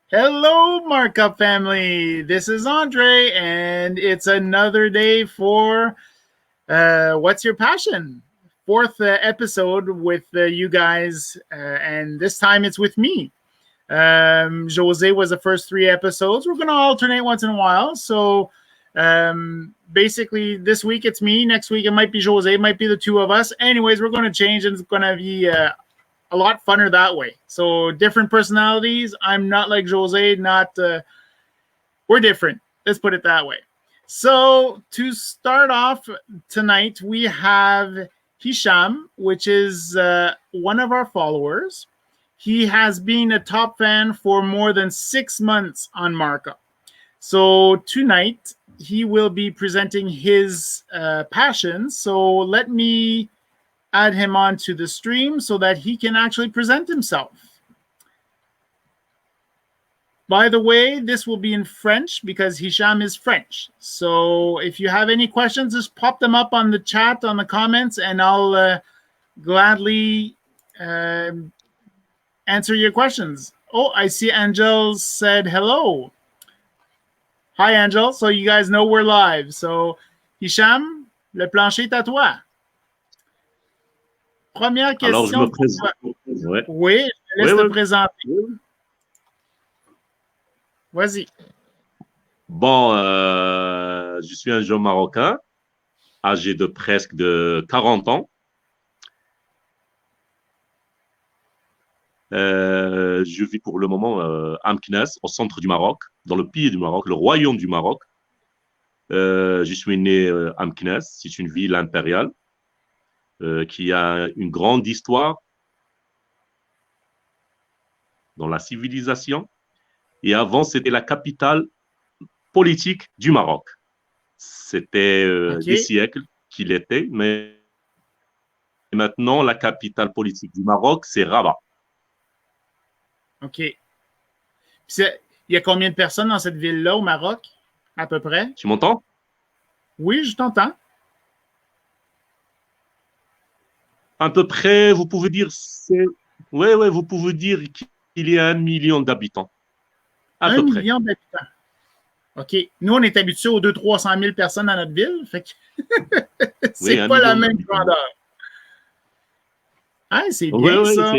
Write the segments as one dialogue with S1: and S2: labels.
S1: Hello, Markup family. This is Andre, and it's another day for What's Your Passion? Fourth episode with you guys, and this time it's with me. Jose was the first three episodes. We're going to alternate once in a while. So basically, this week it's me. Next week it might be Jose. It might be the two of us. Anyways, we're going to change, and it's going to be a lot funner that way. So different personalities. I'm not like Jose. We're different. Let's put it that way. So to start off tonight, we have Hisham, which is one of our followers. He has been a top fan for more than 6 months on Markup. So tonight he will be presenting his passion. So let me add him onto the stream so that he can actually present himself. By the way, this will be in French because Hisham is French. So if you have any questions, just pop them up on the chat, on the comments, and I'll gladly answer your questions. Oh, I see Angel said hello. Hi, Angel. So you guys know we're live. So Hisham, le plancher est à toi. Première question.
S2: Alors, je me présente. Ouais.
S1: Oui, je te laisse te présenter. Vas-y.
S2: Bon, je suis un jeune Marocain, âgé de presque de 40 ans. Je vis pour le moment à Meknès, au centre du Maroc, dans le pays du Maroc, le royaume du Maroc. Je suis né à Meknès, c'est une ville impériale qui a une grande histoire dans la civilisation. Et avant, c'était la capitale politique du Maroc. C'était des siècles qu'il était, mais maintenant, la capitale politique du Maroc, c'est Rabat.
S1: OK. Il y a combien de personnes dans cette ville-là au Maroc, à peu près?
S2: Tu m'entends?
S1: Oui, je t'entends.
S2: À peu près, vous pouvez dire, vous pouvez dire qu'il y a 1 million d'habitants.
S1: 1 million d'habitants. OK. Nous, on est habitués aux 200-300 000 personnes dans notre ville. Fait que c'est pas la même grandeur. Ah, c'est bien ça.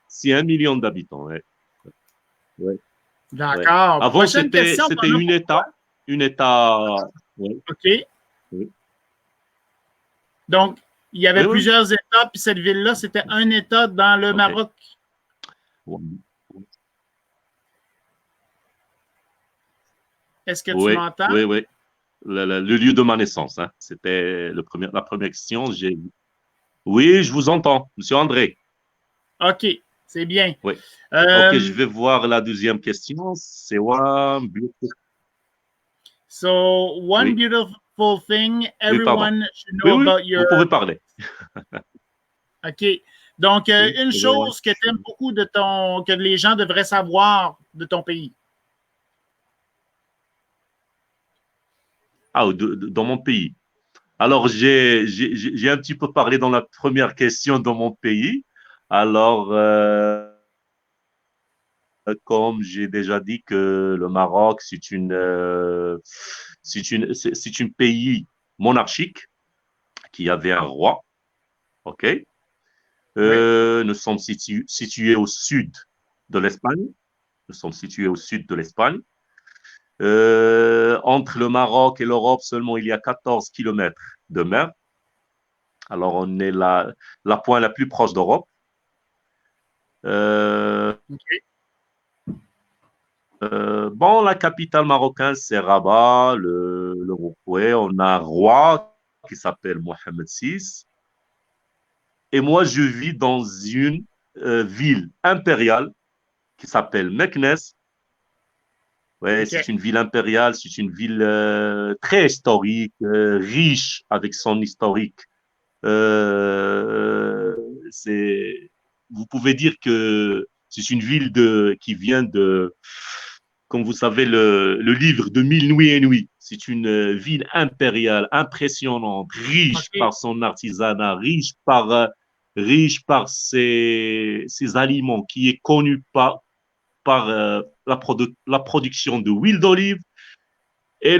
S2: C'est 1 million d'habitants. Ouais.
S1: D'accord.
S2: Ouais. Avant, c'était une État. Ouais.
S1: OK. Oui. Donc, il y avait plusieurs États, puis cette ville-là, c'était un État dans le Maroc. Est-ce que tu m'entends?
S2: Oui. Le lieu de ma naissance. Hein. C'était la première question. Oui, je vous entends, Monsieur André.
S1: OK, c'est bien.
S2: Oui. OK, je vais voir la deuxième question. C'est one beautiful.
S1: So, one beautiful thing everyone should know about your...
S2: Vous pouvez parler.
S1: OK. Donc, une chose que tu aimes beaucoup que les gens devraient savoir de ton pays.
S2: Ah, dans mon pays. Alors, j'ai un petit peu parlé dans la première question dans mon pays. Alors, comme j'ai déjà dit que le Maroc, c'est un pays monarchique qui avait un roi. OK? Nous sommes situés au sud de l'Espagne. Entre le Maroc et l'Europe seulement, il y a 14 kilomètres de mer. Alors, on est la pointe la plus proche d'Europe. Bon, la capitale marocaine, c'est Rabat. On a un roi qui s'appelle Mohamed VI. Et moi, je vis dans une ville impériale qui s'appelle Meknès. Ouais, c'est une ville impériale, c'est une ville très historique, riche avec son historique. Vous pouvez dire que c'est une ville qui vient de, comme vous savez, le livre de Mille nuits et nuits. C'est une ville impériale, impressionnante, riche par son artisanat, riche par ses aliments, qui est connu par la production de huile d'olive et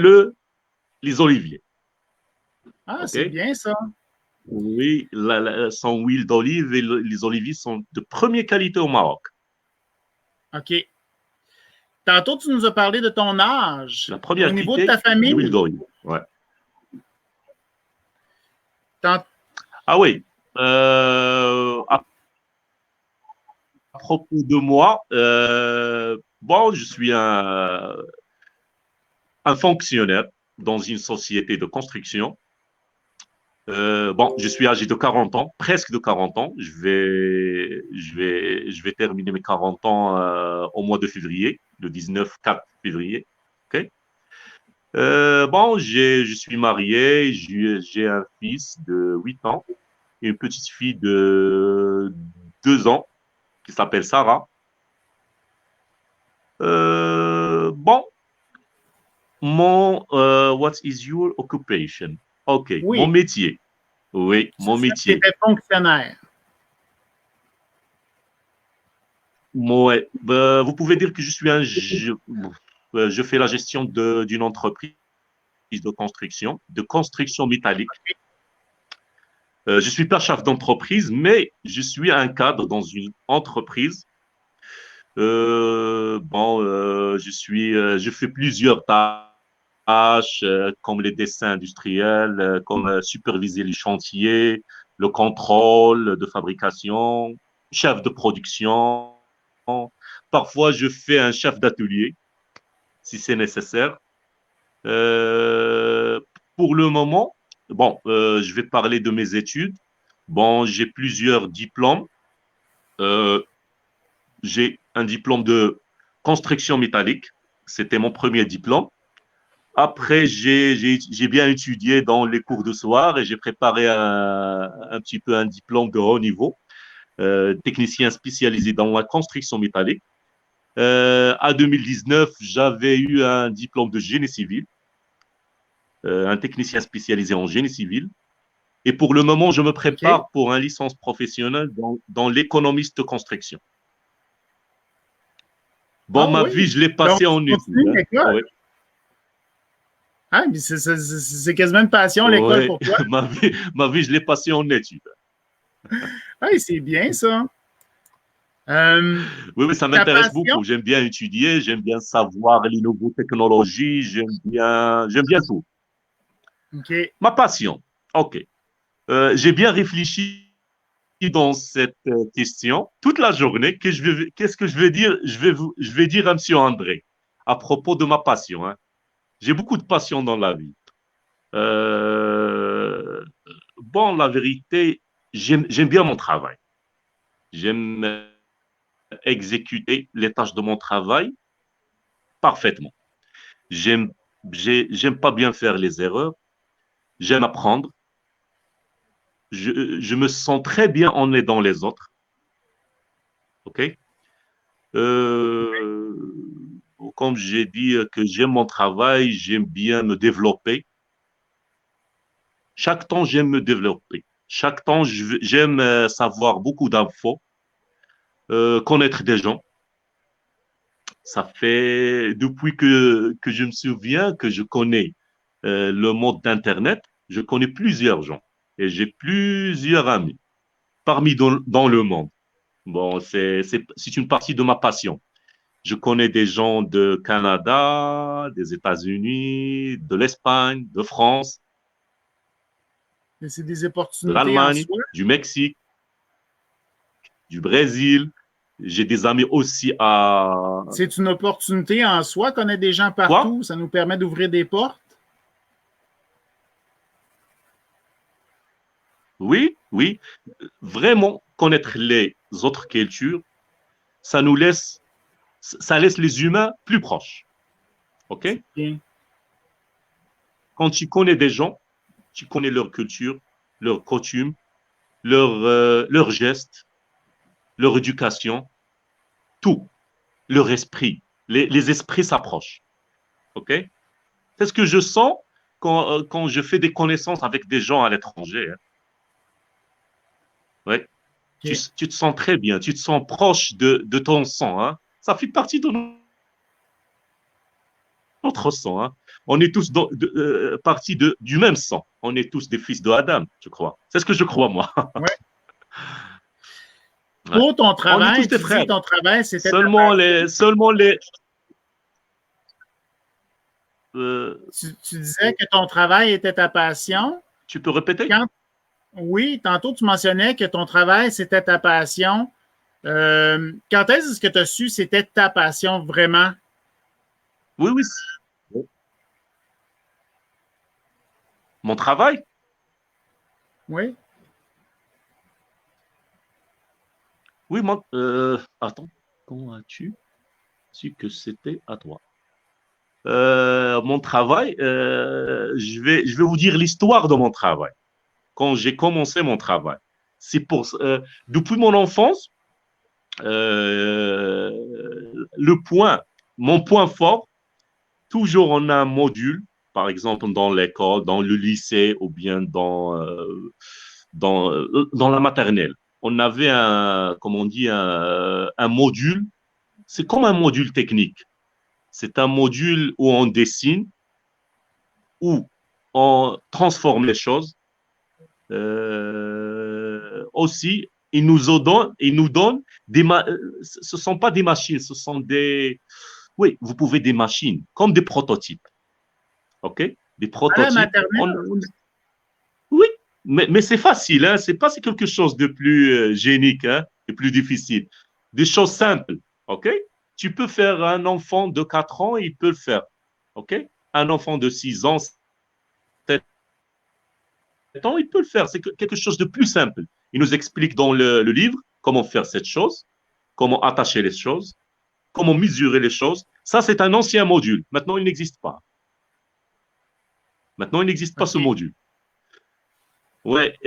S2: les oliviers.
S1: Ah, c'est
S2: OK?
S1: bien ça.
S2: Oui, son huile d'olive et les oliviers sont de première qualité au Maroc.
S1: OK. Tantôt, tu nous as parlé de ton âge.
S2: La
S1: Au
S2: première
S1: niveau de ta
S2: qualité, l'huile
S1: famille,
S2: d'olive. Ouais.
S1: tant-
S2: Ah oui, à propos de moi, bon, je suis un fonctionnaire dans une société de construction. Bon, je suis âgé de 40 ans, presque de 40 ans. Je vais terminer mes 40 ans au mois de février, le 19-4 février. OK? Bon, je suis marié, j'ai un fils de 8 ans et une petite fille de 2 ans qui s'appelle Sarah. Bon, what is your occupation? OK, mon
S1: oui,
S2: métier. Oui,
S1: tu
S2: mon
S1: disais que tu
S2: métier.
S1: étais fonctionnaire.
S2: Ouais. Vous pouvez dire que je fais la gestion d'une entreprise de construction métallique. Je ne suis pas chef d'entreprise, mais je suis un cadre dans une entreprise. Bon, je fais plusieurs tâches comme les dessins industriels, comme superviser les chantiers, le contrôle de fabrication, chef de production. Parfois, je fais un chef d'atelier si c'est nécessaire. Euh, pour le moment, bon, je vais parler de mes études. Bon, j'ai plusieurs diplômes. Euh, j'ai un diplôme de construction métallique. C'était mon premier diplôme. Après, j'ai bien étudié dans les cours de soir et j'ai préparé un petit peu un diplôme de haut niveau, technicien spécialisé dans la construction métallique. À 2019, j'avais eu un diplôme de génie civil, un technicien spécialisé en génie civil. Et pour le moment, je me
S1: OK.
S2: prépare pour un licence professionnelle dans l'économiste de construction. Bon,
S1: Ah
S2: ma vie,
S1: oui.
S2: je l'ai
S1: Donc,
S2: passée
S1: tu
S2: en études.
S1: continues
S2: Hein.
S1: l'école.
S2: Oui,
S1: Ah, mais c'est quasiment une passion, l'école,
S2: ouais.
S1: pour toi.
S2: Ma vie, je l'ai passée en études.
S1: Ah, c'est bien ça. Euh,
S2: Oui, oui, ça
S1: ta
S2: m'intéresse
S1: passion,
S2: beaucoup. J'aime bien étudier, j'aime bien savoir les nouvelles technologies, j'aime bien tout.
S1: OK.
S2: Ma passion. OK. J'ai bien réfléchi dans cette question toute la journée. Qu'est-ce que je vais dire? Je vais dire à M. André à propos de ma passion. Hein. J'ai beaucoup de passion dans la vie. Euh, bon, la vérité, j'aime bien mon travail. J'aime exécuter les tâches de mon travail parfaitement. J'aime, j'aime pas bien faire les erreurs. J'aime apprendre. Je me sens très bien en aidant les autres. OK? Euh, comme j'ai dit que j'aime mon travail, j'aime bien me développer. Chaque temps, j'aime me développer. Chaque temps, j'aime savoir beaucoup d'infos, connaître des gens. Ça fait depuis que je me souviens que je connais le monde d'Internet, je connais plusieurs gens et j'ai plusieurs amis parmi dans le monde. Bon, c'est une partie de ma passion. Je connais des gens de Canada, des États-Unis, de l'Espagne, de France,
S1: c'est des
S2: de
S1: opportunités en
S2: l'Allemagne,
S1: soi.
S2: du Mexique, du Brésil. J'ai des amis aussi à...
S1: C'est une opportunité en soi, connaître des gens
S2: Quoi?
S1: partout. Ça nous permet d'ouvrir des portes.
S2: Oui, oui. Vraiment, connaître les autres cultures, ça nous laisse, ça laisse les humains plus proches. OK?
S1: C'est bien.
S2: Quand tu connais des gens, tu connais leur culture, leurs coutumes, leurs gestes, leur éducation, tout, leur esprit. Les esprits s'approchent. OK? C'est ce que je sens quand je fais des connaissances avec des gens à l'étranger. Hein. Ouais. Tu,
S1: OK.
S2: tu te sens très bien, tu te sens proche de ton sang. Hein. Ça fait partie de notre sang. Hein. On est tous partis du même sang. On est tous des fils de Adam, je crois. C'est ce que je crois, moi.
S1: Ouais.
S2: Ouais.
S1: Pour ton
S2: On est
S1: travail,
S2: tous des
S1: tu dis
S2: frères.
S1: que ton travail, c'était
S2: Seulement les.
S1: tu disais que ton travail était ta passion.
S2: Tu peux répéter?
S1: Oui, tantôt tu mentionnais que ton travail, c'était ta passion. Quand est-ce que tu as su que c'était ta passion vraiment?
S2: Oui, oui. Mon travail?
S1: Oui.
S2: Oui, attends, comment as-tu su que c'était à toi? Mon travail, je vais vous dire l'histoire de mon travail. Quand j'ai commencé mon travail, c'est depuis mon enfance, mon point fort, toujours on a un module, par exemple dans l'école, dans le lycée ou bien dans la maternelle. On avait comme on dit, un module. C'est comme un module technique. C'est un module où on dessine, où on transforme les choses. Aussi, ils nous donnent ce ne sont pas des machines, ce sont oui, vous pouvez des machines, comme des prototypes. OK? Des
S1: À la
S2: prototypes.
S1: maternelle?
S2: Oui, mais c'est facile, hein? C'est pas quelque chose de plus génique, hein? De plus difficile. Des choses simples, OK? Tu peux faire un enfant de 4 ans, il peut le faire, OK? Un enfant de 6 ans, 7 ans, il peut le faire. C'est quelque chose de plus simple. Il nous explique dans le livre comment faire cette chose, comment attacher les choses, comment mesurer les choses. Ça, c'est un ancien module. Maintenant, il n'existe pas. Maintenant, il n'existe pas ce module. Ouais,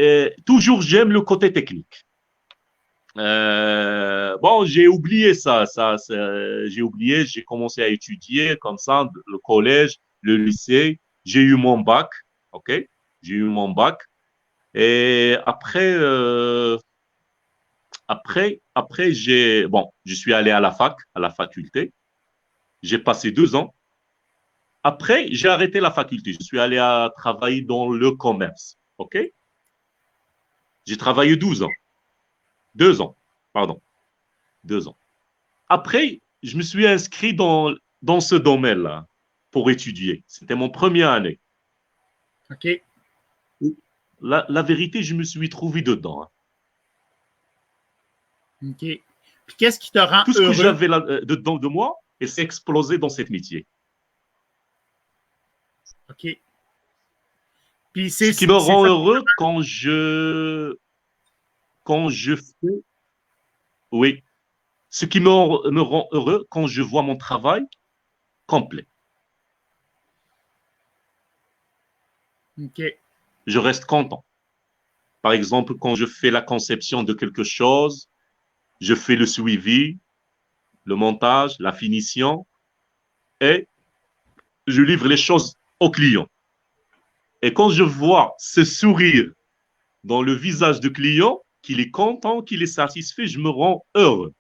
S2: toujours j'aime le côté technique. Bon, j'ai oublié ça j'ai oublié, j'ai commencé à étudier comme ça, le collège, le lycée, j'ai eu mon bac, ok? J'ai eu mon bac. Et après je suis allé à la fac, à la faculté. J'ai passé 2 ans. Après, j'ai arrêté la faculté. Je suis allé à travailler dans le commerce, ok? J'ai travaillé 12 ans. 2 ans, pardon. 2 ans. Après, je me suis inscrit dans ce domaine-là pour étudier. C'était mon première année.
S1: OK.
S2: La vérité, je me suis trouvé dedans. Hein.
S1: OK. Puis qu'est-ce qui te rend
S2: Tout ce
S1: heureux?
S2: que j'avais dedans de moi, et c'est explosé dans ce métier.
S1: OK. Puis
S2: Ce qui me rend heureux quand je fais... Oui. Ce qui me rend heureux quand je vois mon travail complet.
S1: OK.
S2: Je reste content. Par exemple, quand je fais la conception de quelque chose, je fais le suivi, le montage, la finition, et je livre les choses au client. Et quand je vois ce sourire dans le visage du client, qu'il est content, qu'il est satisfait, je me rends heureux.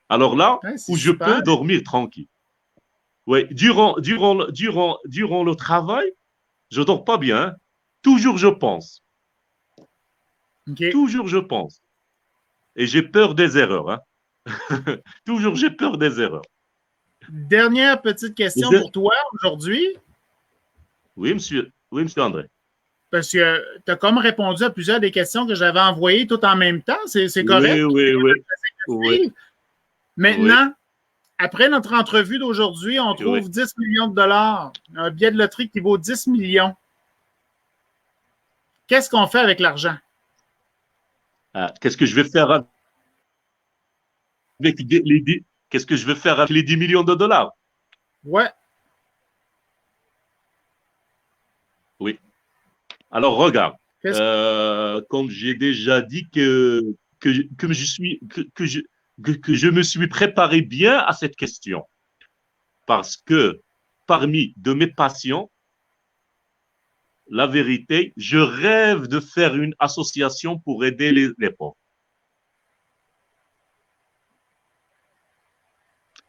S2: Alors là,
S1: ouais,
S2: où je
S1: super.
S2: peux dormir tranquille. Ouais, durant le travail, je ne dors pas bien. Hein. Toujours je pense.
S1: Okay.
S2: Toujours je pense. Et j'ai peur des erreurs. Hein. Toujours j'ai peur des erreurs.
S1: Dernière petite question pour toi aujourd'hui.
S2: Oui, monsieur André.
S1: Parce que tu as comme répondu à plusieurs des questions que j'avais envoyées tout en même temps. C'est correct.
S2: Oui.
S1: Maintenant, après notre entrevue d'aujourd'hui, on trouve 10 millions de dollars. Un billet de loterie qui vaut 10 millions. Qu'est-ce qu'on fait avec l'argent?
S2: Qu'est-ce que je vais faire avec qu'est-ce que je vais faire avec les 10 millions de dollars?
S1: Ouais.
S2: Oui. Alors, regarde. Comme j'ai déjà dit que je me suis préparé bien à cette question. Parce que parmi de mes passions, la vérité, je rêve de faire une association pour aider les pauvres.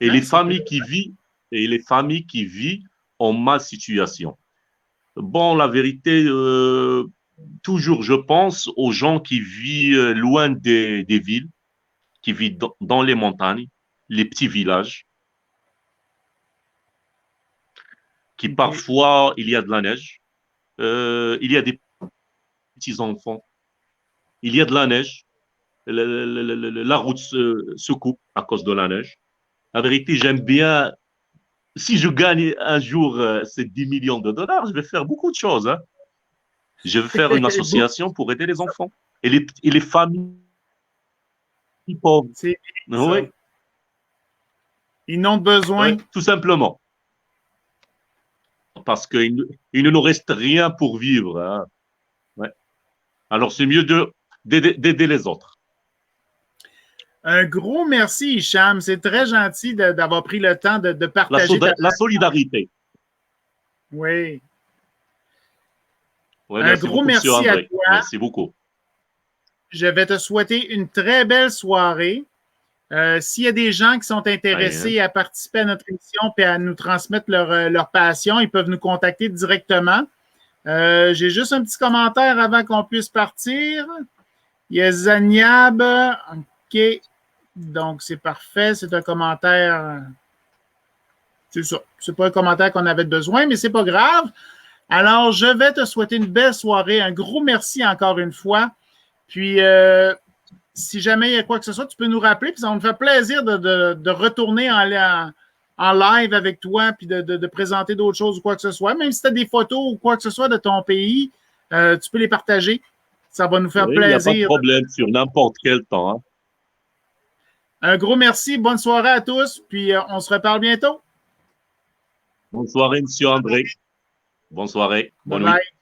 S2: Et
S1: Ah,
S2: les
S1: c'est
S2: familles qui vivent en ma situation. Bon, la vérité, toujours, je pense aux gens qui vivent loin des villes, qui vivent dans les montagnes, les petits villages, qui
S1: OK.
S2: parfois, il y a de la neige, il y a des petits-enfants, il y a de la neige, la route se coupe à cause de la neige. La vérité, j'aime bien, si je gagne un jour ces 10 millions de dollars, je vais faire beaucoup de choses, hein. Je vais faire une
S1: Bon,
S2: association pour aider les enfants et les familles pauvres.
S1: c'est bien ça.
S2: Oui,
S1: Ils n'ont
S2: oui,
S1: besoin.
S2: tout simplement. Parce qu'il ne nous reste rien pour vivre, hein. Ouais. Alors, c'est mieux d'aider les autres.
S1: Un gros merci, Hicham. C'est très gentil d'avoir pris le temps de partager ta...
S2: La solidarité.
S1: Oui.
S2: Oui,
S1: Un
S2: merci
S1: gros
S2: beaucoup, monsieur
S1: merci à
S2: André.
S1: toi.
S2: Merci beaucoup.
S1: Je vais te souhaiter une très belle soirée. S'il y a des gens qui sont
S2: Rien.
S1: intéressés à participer à notre émission et à nous transmettre leur passion, ils peuvent nous contacter directement. J'ai juste un petit commentaire avant qu'on puisse partir. Il y a Zaniab. OK. Donc, c'est parfait. C'est un commentaire. C'est ça. C'est pas un commentaire qu'on avait besoin, mais c'est pas grave. Alors, je vais te souhaiter une belle soirée. Un gros merci encore une fois. Puis, si jamais il y a quoi que ce soit, tu peux nous rappeler. Puis ça va me faire plaisir de retourner en live avec toi, puis de présenter d'autres choses ou quoi que ce soit. Même si tu as des photos ou quoi que ce soit de ton pays, tu peux les partager. Ça va nous faire
S2: Oui, il n'y a pas de
S1: plaisir.
S2: problème sur n'importe quel temps, hein.
S1: Un gros merci. Bonne soirée à tous. Puis, on se reparle bientôt.
S2: Bonne soirée, monsieur André. Bonne soirée.
S1: Bye
S2: Bonne nuit.
S1: bye.